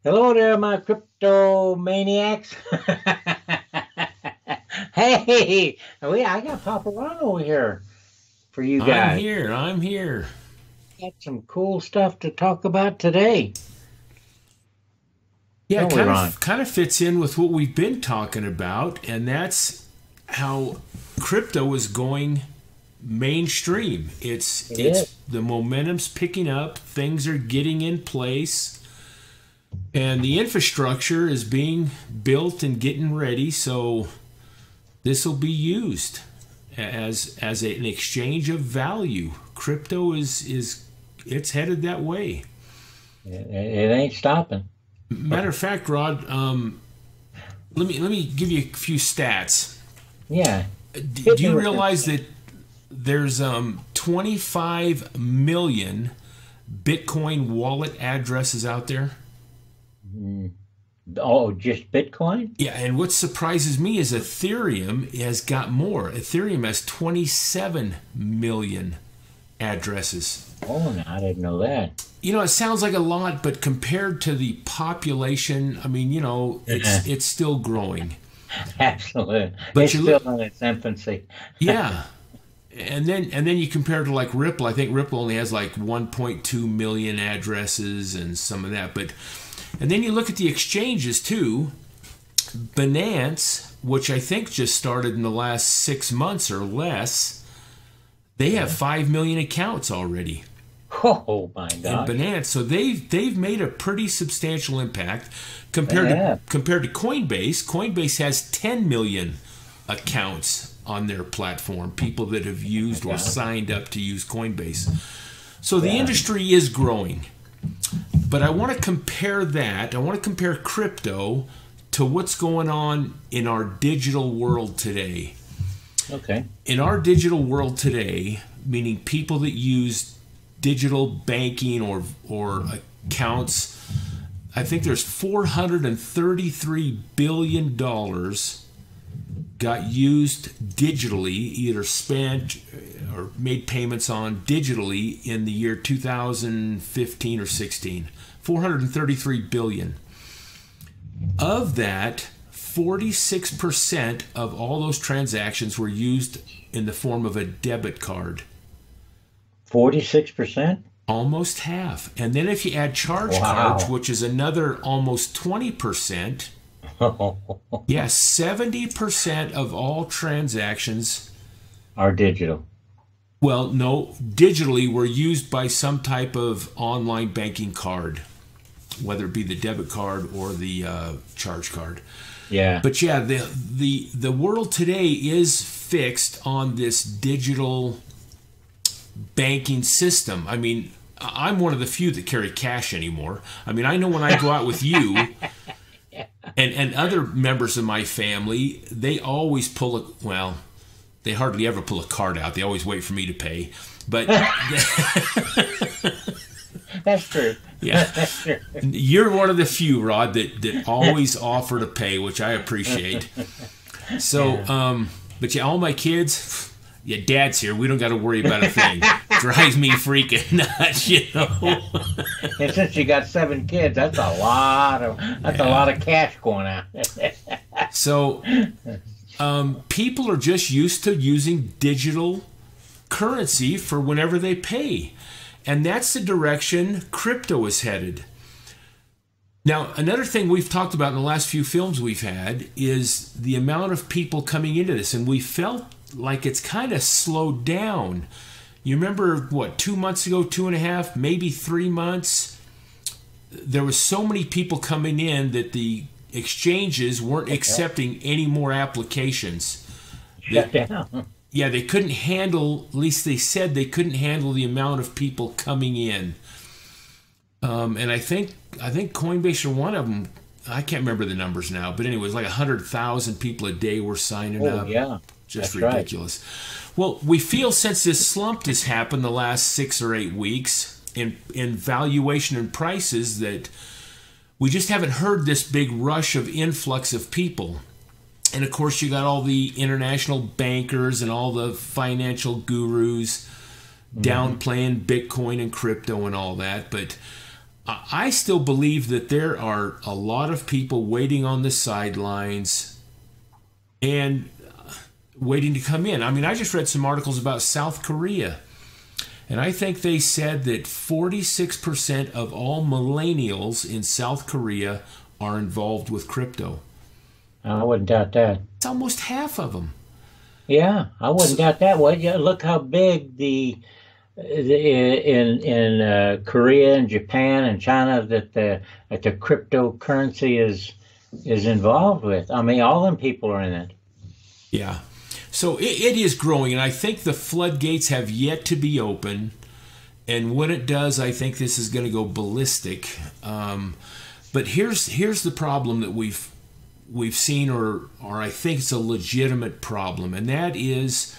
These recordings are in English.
Hello there, my crypto maniacs. Hey, I got Papa Ron over here for you I'm guys. here. I'm here. Got some cool stuff to talk about today, Yeah, don't we, Ron? kind of fits in with what we've been talking about, and that's how crypto is going mainstream. It It's is. the momentum's picking up, things are getting in place, and the infrastructure is being built and getting ready. So this will be used as an exchange of value. Crypto is it's headed that way. It ain't stopping. Matter of fact, Rod, let me give you a few stats. Yeah, Do hit me you with them. realize that there's 25 million Bitcoin wallet addresses out there? Mm. Oh, just Bitcoin? Yeah, and what surprises me is Ethereum has got more. Ethereum has 27 million addresses. Oh, no, I didn't know that. You know, it sounds like a lot, but compared to the population, I mean, it's still growing. Absolutely. But It's you still look, in its infancy. yeah, and then you compare it to like Ripple. I think Ripple only has like 1.2 million addresses and some of that. But and then you look at the exchanges too. Binance, which I think just started in the last 6 months or less, they have 5 million accounts already Oh, my in gosh. Binance. So they've made a pretty substantial impact Yeah. compared to Coinbase. Coinbase has 10 million accounts on their platform, people that have used or Yeah. signed up to use Coinbase. So the Yeah. industry is growing. But I want to compare that. I want to compare crypto to what's going on in our digital world today. Okay. In our digital world today, meaning people that use digital banking or accounts, I think there's $433 billion got used digitally, either spent or made payments on digitally in the year 2015 or 16. 433 billion. Of that, 46% of all those transactions were used in the form of a debit card. 46%? Almost half. And then if you add charge cards, Wow. which is another almost 20%, yes, 70% of all transactions, Are digital. well, no, digitally were used by some type of online banking card, whether it be the debit card or the charge card. Yeah. But yeah, the world today is fixed on this digital banking system. I mean, I'm one of the few that carry cash anymore. I mean, I know when I go out with you and other members of my family, they always pull a, well, they hardly ever pull a card out. They always wait for me to pay. But That's true. yeah, That's true. you're one of the few, Rod, that always offer to pay, which I appreciate. So, Yeah. but yeah, all my kids, yeah, Dad's here. We don't got to worry about a thing. Drives me freaking nuts, you know. And since you got 7 kids, that's a Yeah. lot of cash going out. So, people are just used to using digital currency for whenever they pay, and that's the direction crypto is headed. Now, another thing we've talked about in the last few films we've had is the amount of people coming into this, and we felt like it's kind of slowed down. You remember, what, 2 months ago, 2.5, maybe 3 months? There was so many people coming in that the exchanges weren't accepting any more applications. Shut down. Yeah, they couldn't handle, at least they said they couldn't handle the amount of people coming in. And I think Coinbase or one of them, I can't remember the numbers now, but anyway, it was like 100,000 people a day were signing Oh, up. yeah. Just That's right. ridiculous. Well, we feel since this slump has happened the last 6 or 8 weeks in valuation and prices that we just haven't heard this big rush of influx of people. And of course, you got all the international bankers and all the financial gurus Hmm. downplaying Bitcoin and crypto and all that. But I still believe that there are a lot of people waiting on the sidelines and waiting to come in. I mean, I just read some articles about South Korea, and I think they said that 46% of all millennials in South Korea are involved with crypto. I wouldn't doubt that. It's almost half of them. Yeah, I wouldn't doubt that. Well, yeah, look how big in Korea and Japan and China that the cryptocurrency is involved with. I mean, all them people are in it. Yeah. So it is growing, and I think the floodgates have yet to be open. And when it does, I think this is going to go ballistic. But here's the problem that we've seen, or I think it's a legitimate problem, and that is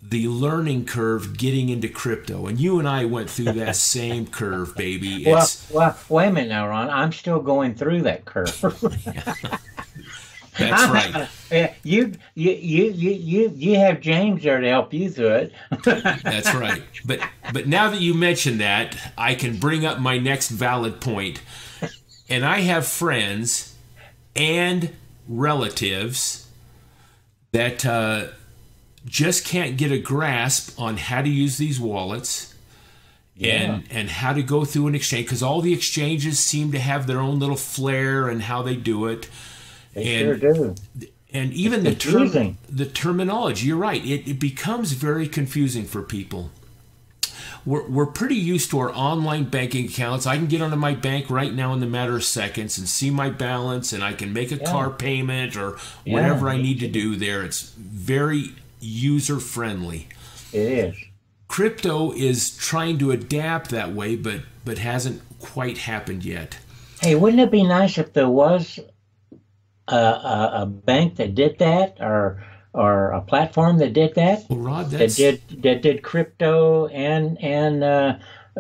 the learning curve getting into crypto. And you and I went through that same curve, baby. Well, wait a minute now, Ron. I'm still going through that curve. That's right. You have James there to help you through it. That's right. But now that you mention that, I can bring up my next valid point. And I have friends and relatives that just can't get a grasp on how to use these wallets and how to go through an exchange, because all the exchanges seem to have their own little flair and how they do it. They sure do. And even the terminology, you're right, it becomes very confusing for people. We're pretty used to our online banking accounts. I can get onto my bank right now in the matter of seconds and see my balance, and I can make a car payment or whatever I need to do there. It's very user-friendly. It is. Crypto is trying to adapt that way, but hasn't quite happened yet. Hey, wouldn't it be nice if there was a bank that did that, or a platform that did that? Well, Rod, that did crypto and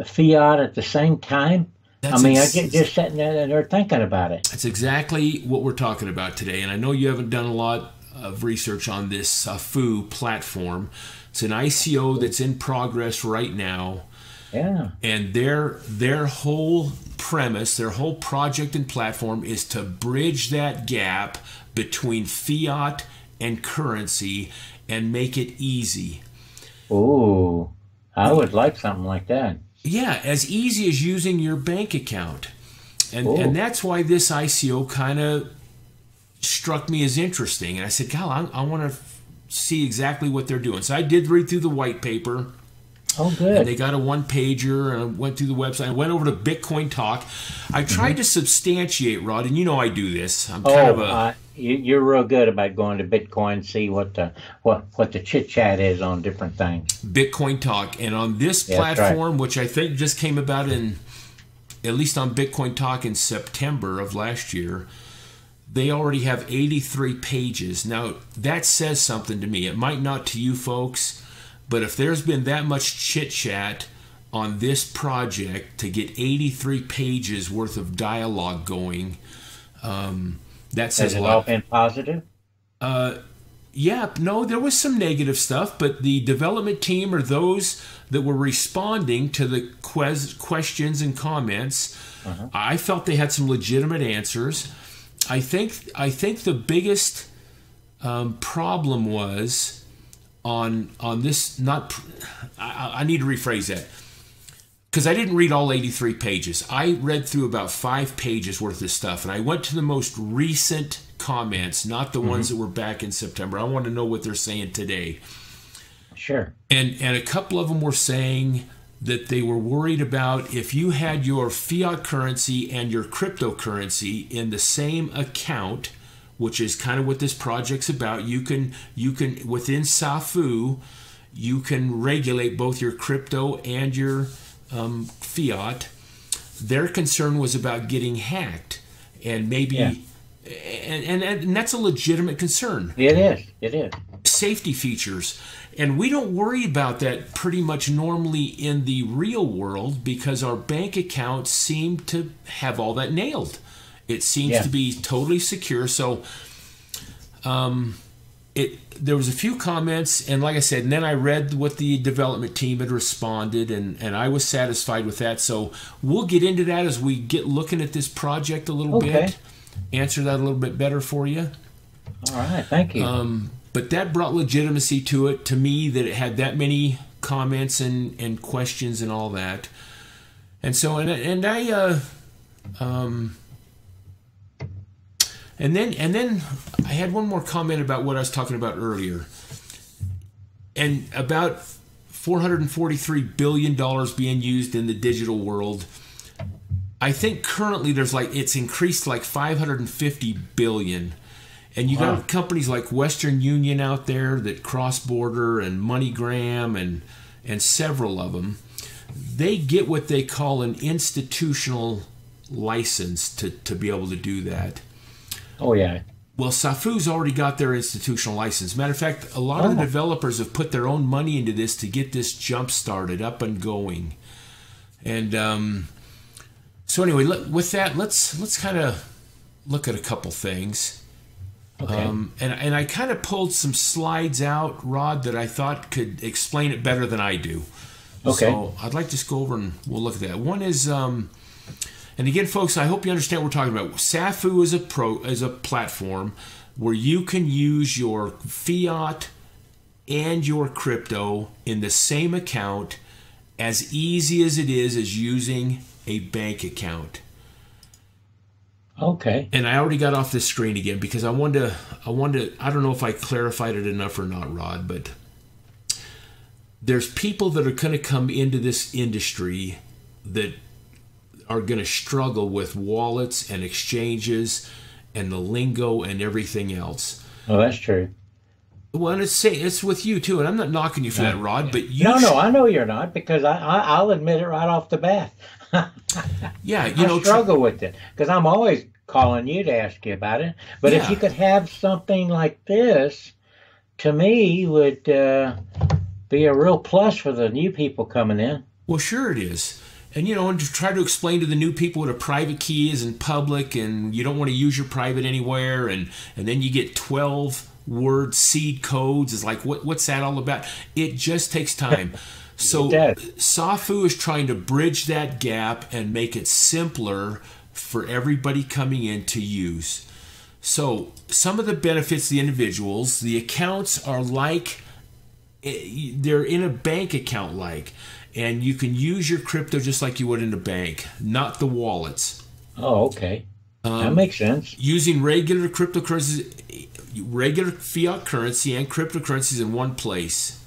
fiat at the same time. I mean, I get just sitting there thinking about it. That's exactly what we're talking about today. And I know you haven't done a lot of research on this SAIFU platform. It's an ICO that's in progress right now. Yeah. And their whole premise, their whole project and platform is to bridge that gap between fiat and currency and make it easy. Ooh, I would like something like that. Yeah, as easy as using your bank account. And that's why this ICO kind of struck me as interesting. And I said, God, I want to see exactly what they're doing. So I did read through the white paper. Oh, good. And they got a one-pager, and I went through the website. I went over to Bitcoin Talk. I tried to substantiate, Rod, and you know I do this. I'm kind of you're real good about going to Bitcoin, see what the chit-chat is on different things. Bitcoin Talk. And on this platform, which I think just came about at least on Bitcoin Talk in September of last year, they already have 83 pages. Now, that says something to me. It might not to you folks, but if there's been that much chit-chat on this project to get 83 pages worth of dialogue going, that says a lot. Has it all been positive? Yeah, no, there was some negative stuff, but the development team, or those that were responding to the questions and comments, I felt they had some legitimate answers. I think the biggest problem was on this. I need to rephrase that, because I didn't read all 83 pages. I read through about 5 pages worth of stuff, and I went to the most recent comments, not the ones that were back in September. I want to know what they're saying today. Sure. And a couple of them were saying that they were worried about if you had your fiat currency and your cryptocurrency in the same account, which is kind of what this project's about. You can within SAIFU, you can regulate both your crypto and your fiat. Their concern was about getting hacked, and maybe, and that's a legitimate concern. It is. Safety features. And we don't worry about that pretty much normally in the real world, because our bank accounts seem to have all that nailed. It seems to be totally secure. So there was a few comments, and like I said, and then I read what the development team had responded, and I was satisfied with that. So we'll get into that as we get looking at this project a little bit, answer that a little bit better for you. All right, thank you. But that brought legitimacy to it, to me, that it had that many comments and questions and all that. And so, and then I had one more comment about what I was talking about earlier, and about $443 billion being used in the digital world. I think currently it's increased like 550 billion. And you got companies like Western Union out there that cross-border, and MoneyGram, and several of them. They get what they call an institutional license to be able to do that. Oh, yeah. Well, SAIFU's already got their institutional license. Matter of fact, a lot of the developers have put their own money into this to get this jump started, up and going. And so anyway, with that, let's kind of look at a couple things. Okay. And I kind of pulled some slides out, Rod, that I thought could explain it better than I do. Okay. So I'd like to just go over and we'll look at that. One is, and again, folks, I hope you understand what we're talking about. SAIFU is a platform where you can use your fiat and your crypto in the same account, as easy as it is as using a bank account. Okay. And I already got off this screen again because I wanted to, I don't know if I clarified it enough or not, Rod, but there's people that are going to come into this industry that are going to struggle with wallets and exchanges and the lingo and everything else. Oh, that's true. Well, and it's with you too, and I'm not knocking you for that, Rod, but you... No, I know you're not, because I'll admit it right off the bat. Yeah, I struggle with it, because I'm always calling you to ask you about it. But if you could have something like this, to me, would be a real plus for the new people coming in. Well, sure it is. And, and to try to explain to the new people what a private key is in public, and you don't want to use your private anywhere, and then you get 12-word seed codes. It's like, what's that all about? It just takes time. So SAIFU is trying to bridge that gap and make it simpler for everybody coming in to use. So some of the benefits to the individuals, the accounts are like, they're in a bank account like, and you can use your crypto just like you would in a bank, not the wallets. Oh, okay. That makes sense. Using regular cryptocurrencies, regular fiat currency and cryptocurrencies in one place.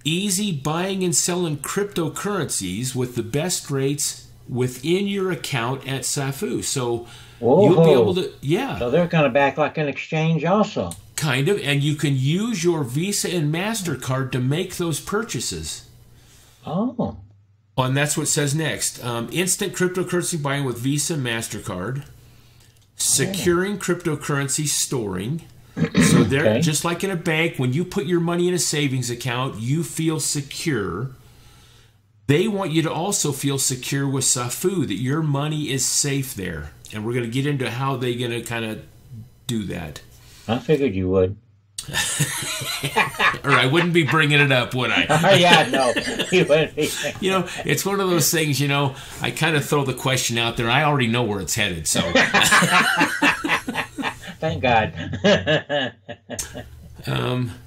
Easy buying and selling cryptocurrencies with the best rates within your account at SAIFU. So you'll be able to, So they're kind of back like an exchange also. Kind of, and you can use your Visa and MasterCard to make those purchases. Oh. And that's what it says next. Instant cryptocurrency buying with Visa and MasterCard. Securing cryptocurrency storing. So they're just like in a bank, when you put your money in a savings account, you feel secure. They want you to also feel secure with SAIFU, that your money is safe there. And we're going to get into how they're going to kind of do that. I figured you would. Or I wouldn't be bringing it up, would I? Yeah, no. You wouldn't be. It's one of those things, I kind of throw the question out there. I already know where it's headed, so... Thank God.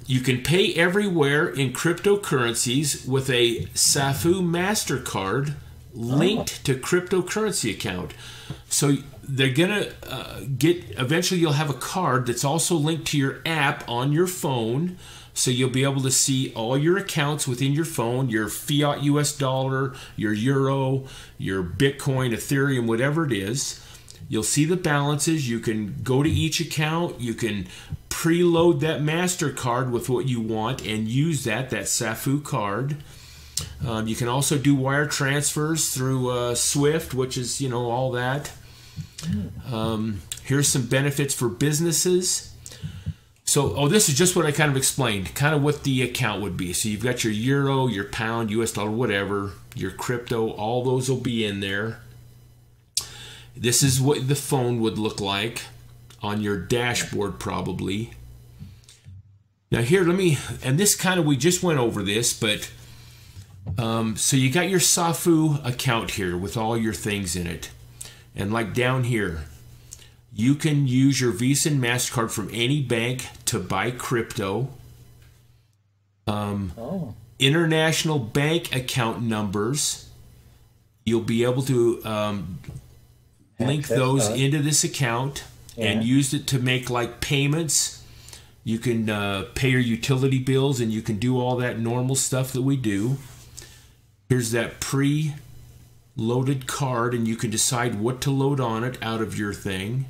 You can pay everywhere in cryptocurrencies with a SAIFU MasterCard linked to cryptocurrency account. So they're going to eventually you'll have a card that's also linked to your app on your phone. So you'll be able to see all your accounts within your phone, your fiat US dollar, your euro, your Bitcoin, Ethereum, whatever it is. You'll see the balances. You can go to each account. You can preload that MasterCard with what you want and use that SAIFU card. You can also do wire transfers through Swift, which is, all that. Here's some benefits for businesses. So, this is just what I kind of explained, kind of what the account would be. So you've got your euro, your pound, US dollar, whatever, your crypto, all those will be in there. This is what the phone would look like on your dashboard, probably. Now here, and this kind of, we just went over this, but so you got your SAIFU account here with all your things in it. And like down here, you can use your Visa and MasterCard from any bank to buy crypto. International bank account numbers, you'll be able to link those into this account and use it to make like payments. You can pay your utility bills, and you can do all that normal stuff that we do. Here's that pre-loaded card, and you can decide what to load on it out of your thing.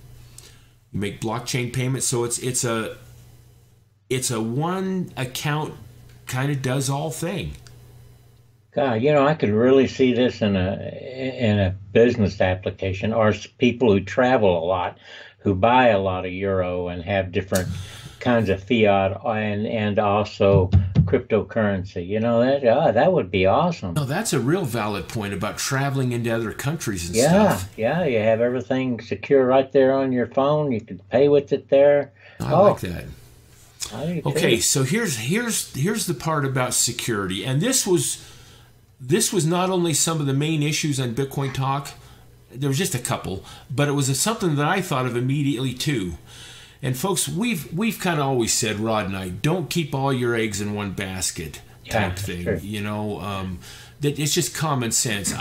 You make blockchain payments, so it's a one account kind of does all thing. God, I could really see this in a business application, or people who travel a lot, who buy a lot of euro and have different kinds of fiat and also cryptocurrency. That would be awesome. No, that's a real valid point about traveling into other countries and stuff. Yeah, you have everything secure right there on your phone. You can pay with it there. I like that. Okay, so here's the part about security, and this was not only some of the main issues on Bitcoin Talk. There was just a couple, but it was something that I thought of immediately too. And folks, we've kind of always said, Rod and I, don't keep all your eggs in one basket type thing. Sure. That it's just common sense.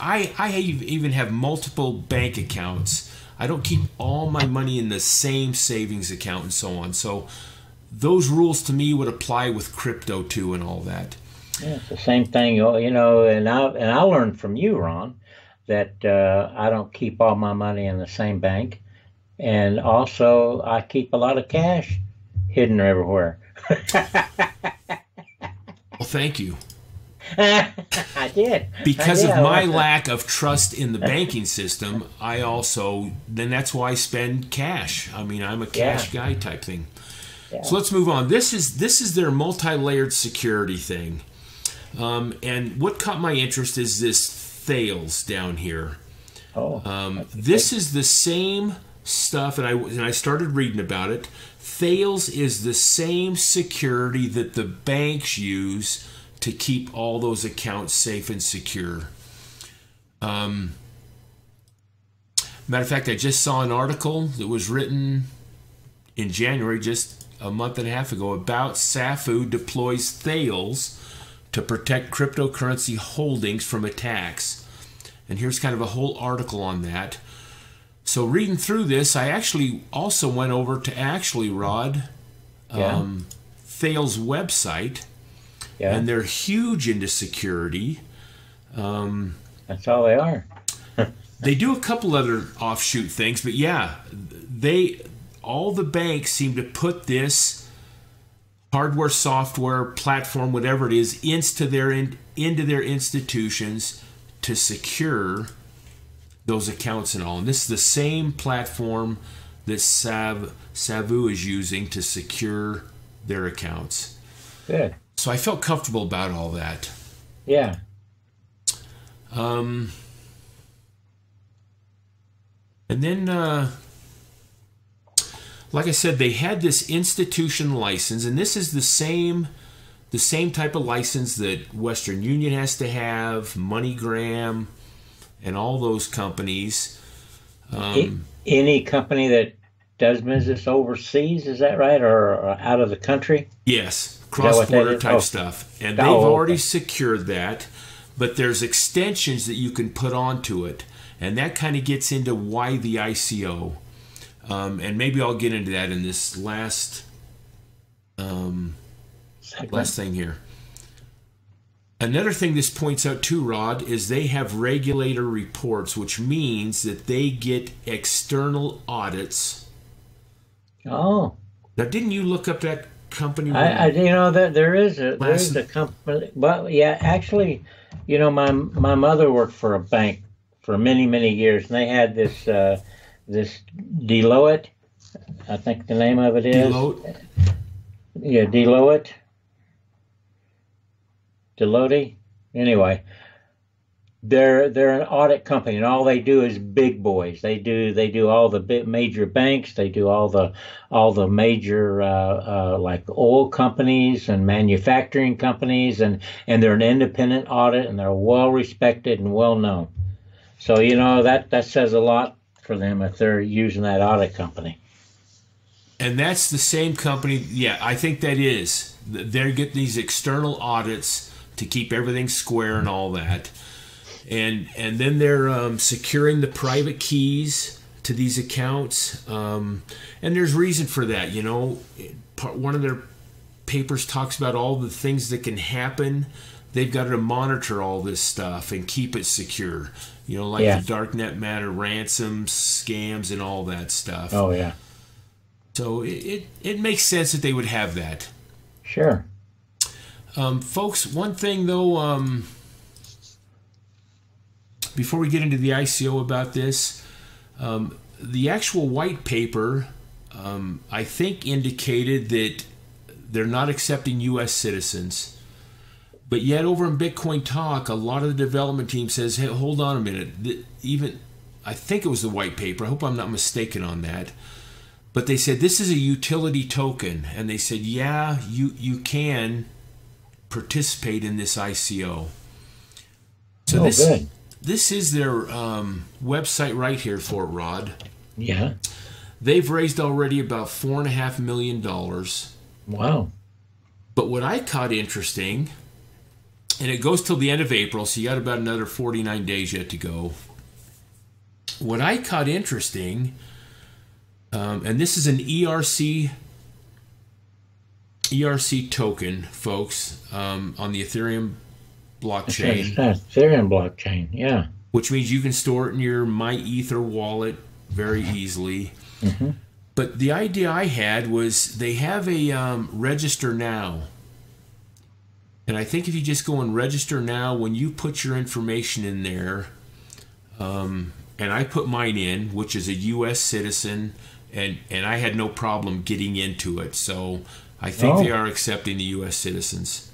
I even have multiple bank accounts. I don't keep all my money in the same savings account and so on. So those rules to me would apply with crypto too and all that. Yeah, it's the same thing, and I learned from you, Ron, that I don't keep all my money in the same bank, and also I keep a lot of cash hidden everywhere. Well, thank you. I did. Because of my lack of trust in the banking system, that's why I spend cash. I mean, I'm a cash guy type thing. Yeah. So let's move on. This is their multi-layered security thing. And what caught my interest is this Thales down here. This is the same stuff, and I started reading about it. Thales is the same security that the banks use to keep all those accounts safe and secure. Matter of fact, I just saw an article that was written in January, just a month and a half ago, about SAIFU deploys Thales to protect cryptocurrency holdings from attacks. And here's kind of a whole article on that. So reading through this, I actually also went over to Rod, Thales' website, and they're huge into security. That's all they are. They do a couple other offshoot things, but all the banks seem to put this hardware, software, platform, whatever it is, into their institutions to secure those accounts and all. And this is the same platform that SAIFU is using to secure their accounts. Good. So I felt comfortable about all that. Yeah. And then, like I said, they had this institution license, and this is the same type of license that Western Union has to have, MoneyGram, and all those companies. Any company that does business overseas, is that right, or out of the country? Yes, cross-border type stuff. And they've already secured that, but there's extensions that you can put onto it, and that kind of gets into why the ICO. And maybe I'll get into that in this last thing here. Another thing this points out too, Rod, is they have regulator reports, which means that they get external audits. Oh. Now, didn't you look up that company? That there is a company. Well, yeah, actually, my mother worked for a bank for many, many years, and they had this Deloitte, I think the name of it is. Deloitte? Yeah, Deloitte. Anyway, they're an audit company, and all they do is big boys. They do all the big major banks. They do all the major like oil companies and manufacturing companies, and they're an independent audit, and they're well respected and well known. So that says a lot for them if they're using that audit company. And that's the same company. Yeah, I think that is. They get these external audits to keep everything square and all that. And then they're securing the private keys to these accounts. And there's reason for that. One of their papers talks about all the things that can happen. They've got to monitor all this stuff and keep it secure. Like the darknet matter, ransoms, scams, and all that stuff. Oh, yeah. So it makes sense that they would have that. Sure. Folks, one thing, though, before we get into the ICO about this, the actual white paper, I think, indicated that they're not accepting U.S. citizens. But yet over in Bitcoin Talk, a lot of the development team says, hey, hold on a minute. I think it was the white paper. I hope I'm not mistaken on that. But they said this is a utility token. And they said, yeah, you can participate in this ICO. So good. This is their website right here, Fort Rod. Yeah. They've raised already about $4.5 million. Wow. But what I caught interesting, and it goes till the end of April, so you got about another 49 days yet to go. What I caught interesting, and this is an ERC token, folks, on the Ethereum blockchain. Ethereum blockchain, yeah. Which means you can store it in your MyEther wallet very easily. Mm-hmm. But the idea I had was they have a register now. And I think if you just go and register now, when you put your information in there, and I put mine in, which is a U.S. citizen, and I had no problem getting into it. So I think they are accepting the U.S. citizens.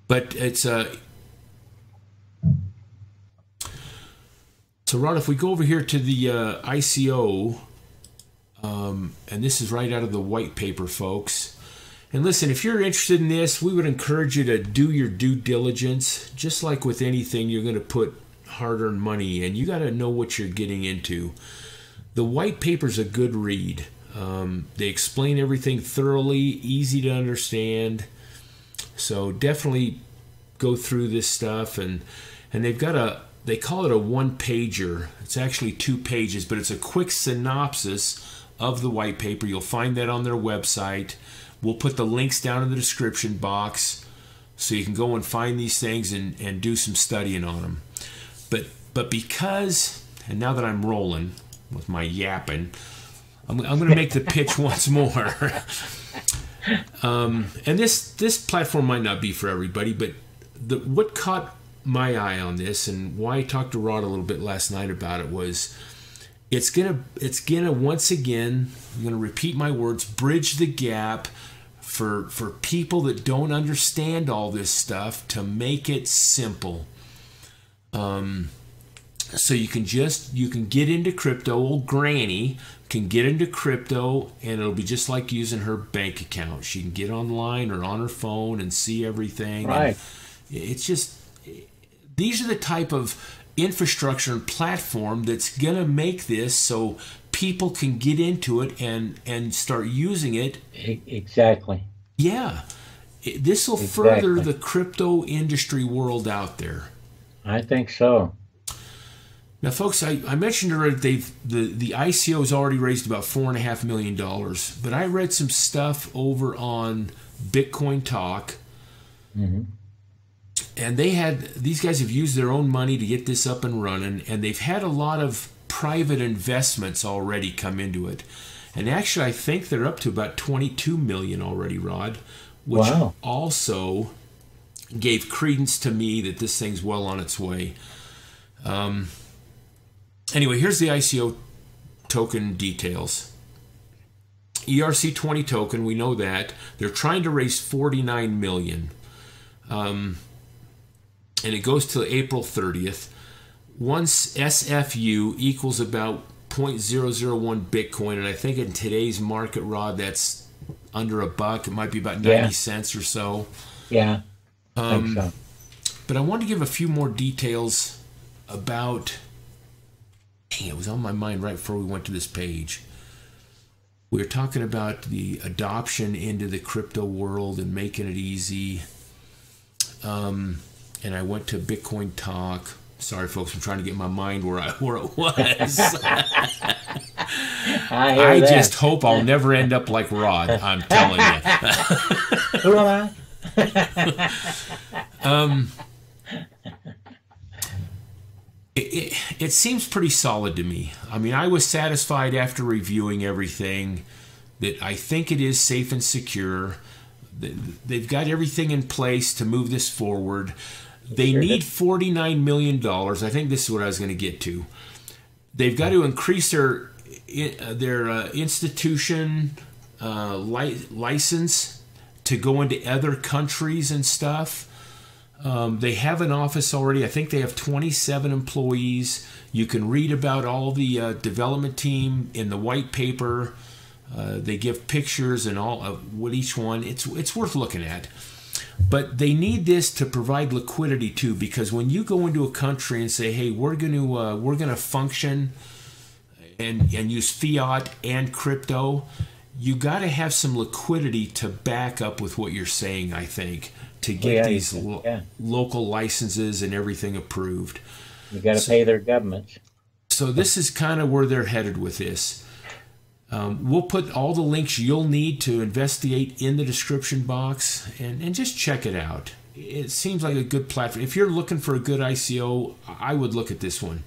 But it's so Rod, if we go over here to the ICO, and this is right out of the white paper, folks. And listen, if you're interested in this, we would encourage you to do your due diligence. Just like with anything, you're going to put hard-earned money in. You got to know what you're getting into. The white paper's a good read. They explain everything thoroughly, easy to understand. So definitely go through this stuff. And they've got they call it a one-pager. It's actually 2 pages, but it's a quick synopsis of the white paper. You'll find that on their website. We'll put the links down in the description box so you can go and find these things and do some studying on them. But because, and now that I'm rolling with my yapping, I'm going to make the pitch once more. And this platform might not be for everybody, but what caught my eye on this and why I talked to Rod a little bit last night about it was it's gonna once again, I'm gonna repeat my words, bridge the gap for people that don't understand all this stuff to make it simple. So you can get into crypto. Old Granny can get into crypto, and it'll be just like using her bank account. She can get online or on her phone and see everything. Right. It's just, these are the type of infrastructure and platform that's going to make this so people can get into it and start using it. Exactly. Yeah. This will further the crypto industry world out there. I think so. Now, folks, I mentioned already the ICO has already raised about $4.5 million, but I read some stuff over on Bitcoin Talk, and these guys have used their own money to get this up and running, and they've had a lot of private investments already come into it. And actually, I think they're up to about 22 million already, Rod, which also gave credence to me that this thing's well on its way. Anyway, here's the ICO token details. ERC20 token, we know that. They're trying to raise 49 million. and it goes to April 30th. Once SFU equals about 0.001 Bitcoin, and I think in today's market, Rod, that's under $1. It might be about 90 cents or so. Yeah, I think so. But I want to give a few more details about... Dang, it was on my mind right before we went to this page. We were talking about the adoption into the crypto world and making it easy. And I went to Bitcoin Talk. Sorry, folks, I'm trying to get my mind where it was. I just hope I'll never end up like Rod, I'm telling you. Who am I? It seems pretty solid to me. I mean, I was satisfied after reviewing everything that I think it is safe and secure. They've got everything in place to move this forward. They need $49 million. I think this is what I was going to get to. They've got to increase their institution license to go into other countries and stuff. They have an office already. I think they have 27 employees. You can read about all the development team in the white paper. They give pictures and all of what each one. It's worth looking at. But they need this to provide liquidity too, because when you go into a country and say, "Hey, we're going to function and use fiat and crypto," you got to have some liquidity to back up with what you're saying. I think, to get these local licenses and everything approved. You got to pay their governments. So this is kind of where they're headed with this. We'll put all the links you'll need to investigate in the description box and just check it out. It seems like a good platform. If you're looking for a good ICO, I would look at this one.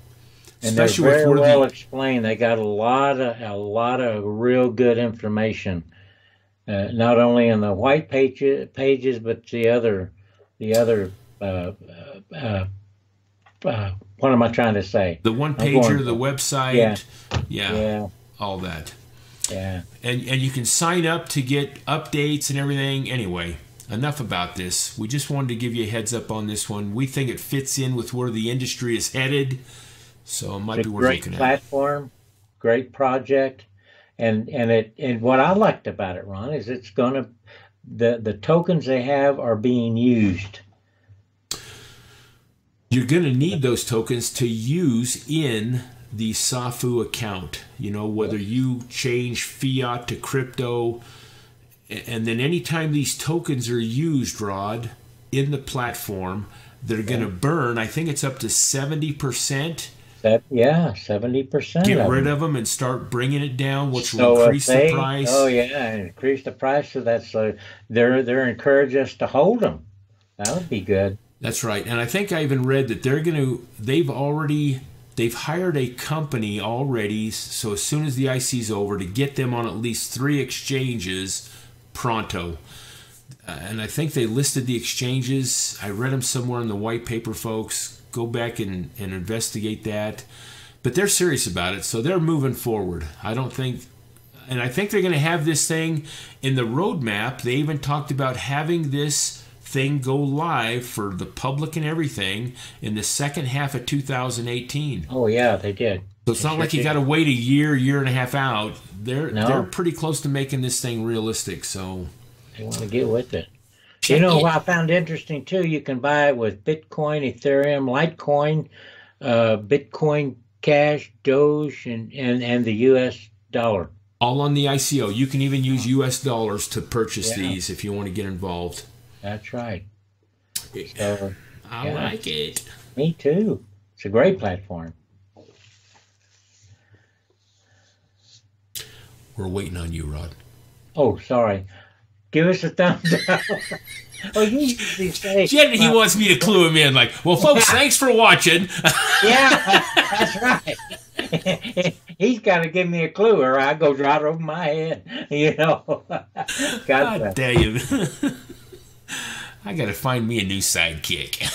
And especially they're very well explained. They got a lot of real good information. Not only in the white pages, but the other. What am I trying to say? The one pager, the website, yeah, all that. Yeah, and you can sign up to get updates and everything. Anyway, enough about this. We just wanted to give you a heads up on this one. We think it fits in with where the industry is headed, so it might be worth looking at. Great platform, great project. And what I liked about it, Ron, is it's going to the tokens they have are being used. You're going to need those tokens to use in the SAIFU account. You know, whether you change fiat to crypto, and then anytime these tokens are used, Rod, in the platform, they're going to burn. I think it's up to 70%. 70%. Get rid of them and start bringing it down, which will increase the price. Oh yeah, increase the price. So that's they're encouraging us to hold them. That would be good. That's right. And I think I even read that they've hired a company already. So as soon as the IC's over, to get them on at least 3 exchanges pronto. And I think they listed the exchanges. I read them somewhere in the white paper, folks. Go back and investigate that. But they're serious about it, so they're moving forward. I think they're going to have this thing in the roadmap. They even talked about having this thing go live for the public and everything in the second half of 2018. Oh yeah, they did. So it's not like you got to wait a year and a half out. They're pretty close to making this thing realistic. So they want to get with it. You know what I found interesting too? You can buy it with Bitcoin, Ethereum, Litecoin, Bitcoin Cash, Doge, and the U.S. dollar. All on the ICO. You can even use U.S. dollars to purchase these if you want to get involved. That's right. So, I like it. Me too. It's a great platform. We're waiting on you, Rod. Oh, sorry. Give us a thumbs up. Oh, you usually say. He wants me to clue him in, like, well, folks, thanks for watching. Yeah, that's right. He's got to give me a clue, or I go right over my head. You know. God damn. I got to find me a new sidekick.